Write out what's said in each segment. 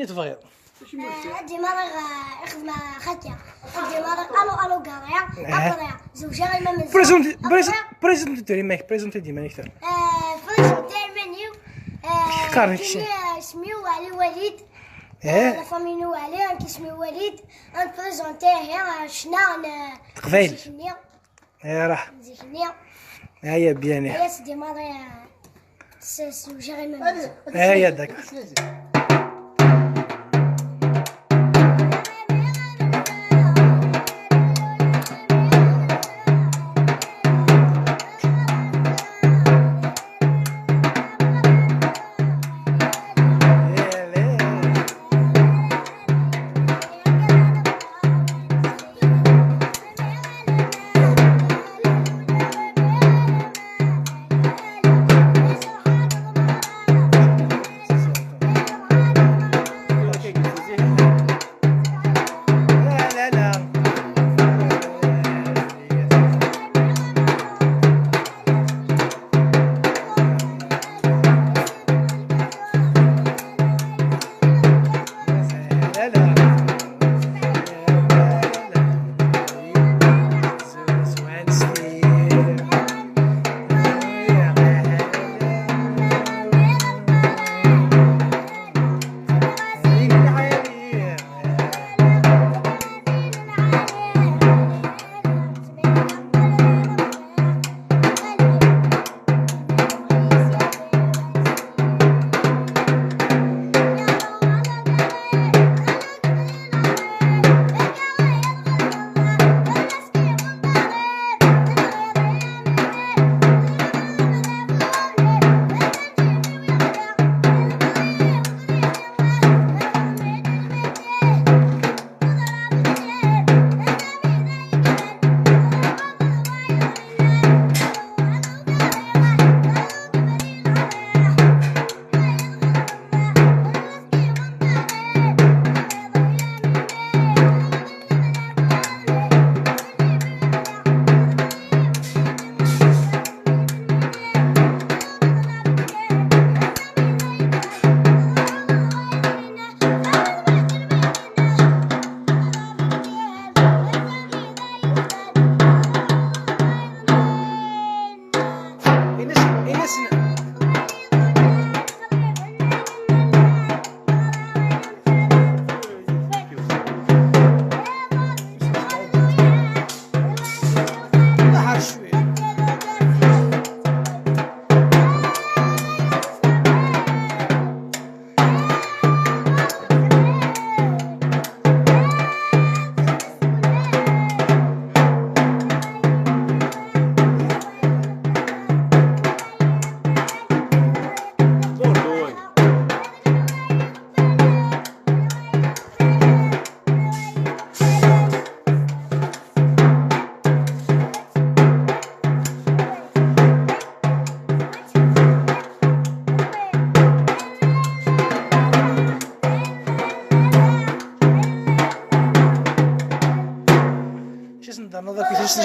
اللي تبغي. عندي مرة خدمة خاتية، عندي مرة ألو قرايا زوجة غيما من بريزنت ديري ماك بريزنت ديما نكتر. الفريز تاع المنيو كارنيكشي سميو علي وليد. لا فامي نو علي كيسميو وليد نبريزونتيه شنا قبيل. راح نزيكنيا هيا بيان يا سيدي مرة زوجة غيما من هيا داك.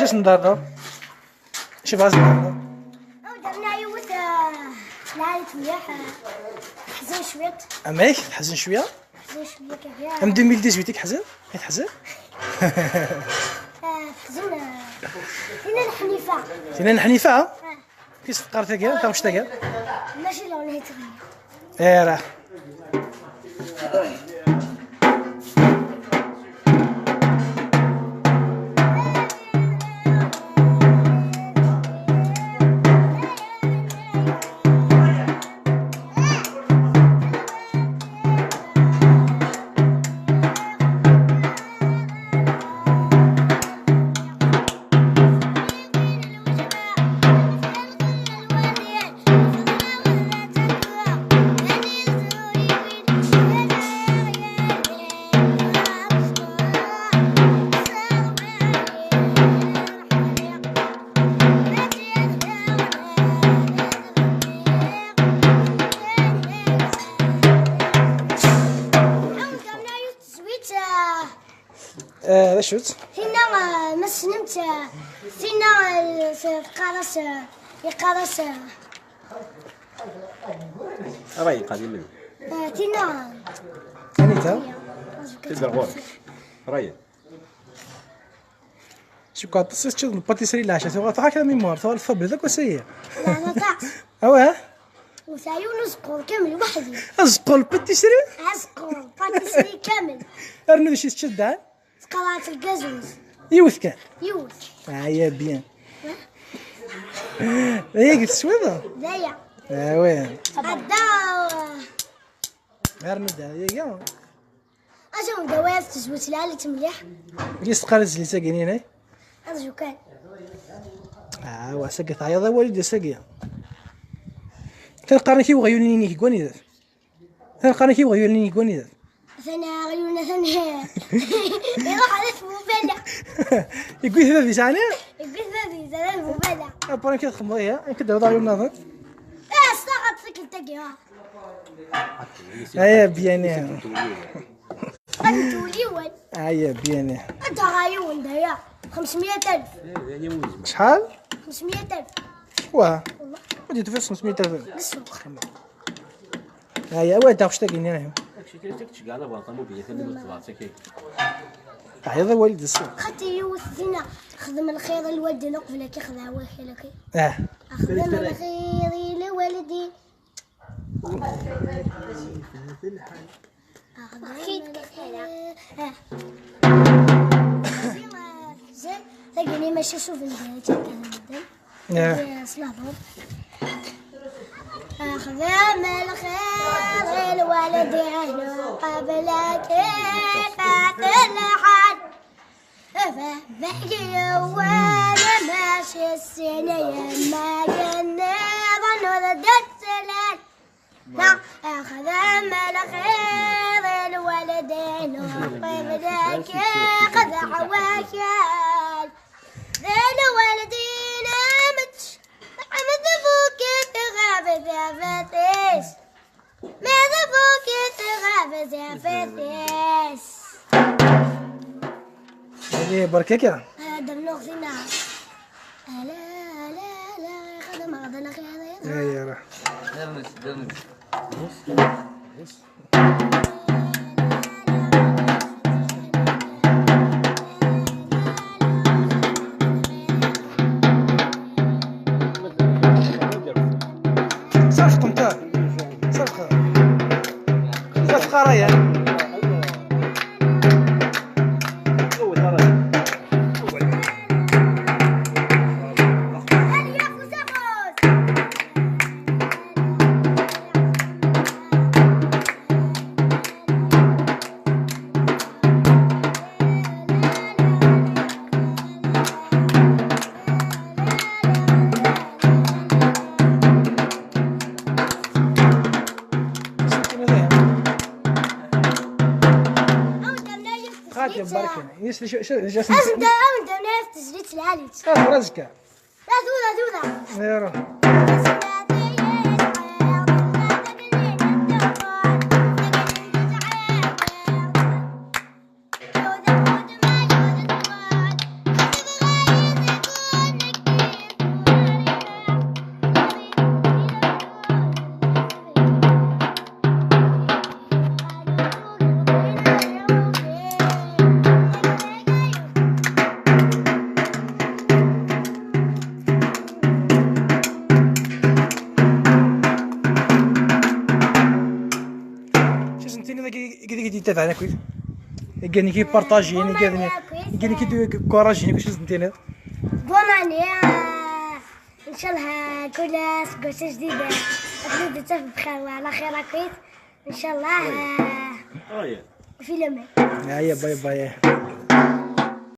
اش ندارنا شوف هاز ندارنا درنا يوت لعيت مليح حزن شوية اماك تحزن شويه كيف ام 2018 تحزن تحزن حزن فينا الحنيفة الحنيفه كيس فقرتها كاع انت واش تاكا ماشي لو نهيت غنية راه شوت فينا ما سنمت فينا قرص يقرص راهي قادم فينا ثاني انت تقدر غور رايه شو كنت تصير الباتيسري لا عشان تبغى هكذا ميموار تبغى الفبر ذاك وسيه لا انا طاس اوه وسايو نسقو كامل وحدي. ازقوا الباتيسري اسقو باتيسري كامل. ارنو شي تشد سقالات القزوز يوث كان يوز. يا بيان هي قلت سويضه دايا وين الدواء غير نبدا يا اجا دواء تزوج لالي مليح. قيس قارز لي ساقينين هاي اجا كان وسقط عيض والدي سقيا تلقاني كي بغا يوليني كوني ذات تلقاني كي بغا يوليني كوني ذات ثنا غيونا ثنا يروح على المبلع يقول هذا في ثاني يقول ذي زاد المبلع ابرا كي تخمض هي كده وضع يوم نظر استغط سكل تقيها يا بيان انت وليون يا بيان انت غايون دايا 500,000 شحال 500,000 واه ودي تفلس 500,000 بالسوق. يا وين تاخذ تاقيني انا عيض والد السوق خدتي يوثنا خدم الخير الولد نقبل كي خذها واخي لكي اه خدم الخير لولدي اخذ زين تلقيني ماشي شوف البيت صلاحهم أخدم الخير الولد أهله قبلك فات الحد فبحكي وانا ماشي السنة يما كنا ظنوا ضد السلال أخدم الخير الولد أهله قبلك قد عواكل ذيل والدينا متش محمد فوق تغابت يا فتيس ماذا فوق تغابت يا فتيس هذه بركه كده هذا بنوغزينا لا لا لا خدم غدنا خير يا راح صرف قمتار صرف قرايه خاتم بركه يسري شو جالس أنت نفس تجريت العالج رزقه لا دولا يا روح كي تابعنا كويس قالني كي بارطاجيني قالني كي كوراجيني كويس سنتين بوناني ان شاء الله كل قصه جديده اكيد تشوف بخير وعلى خير كويس ان شاء الله فيلم يا باي باي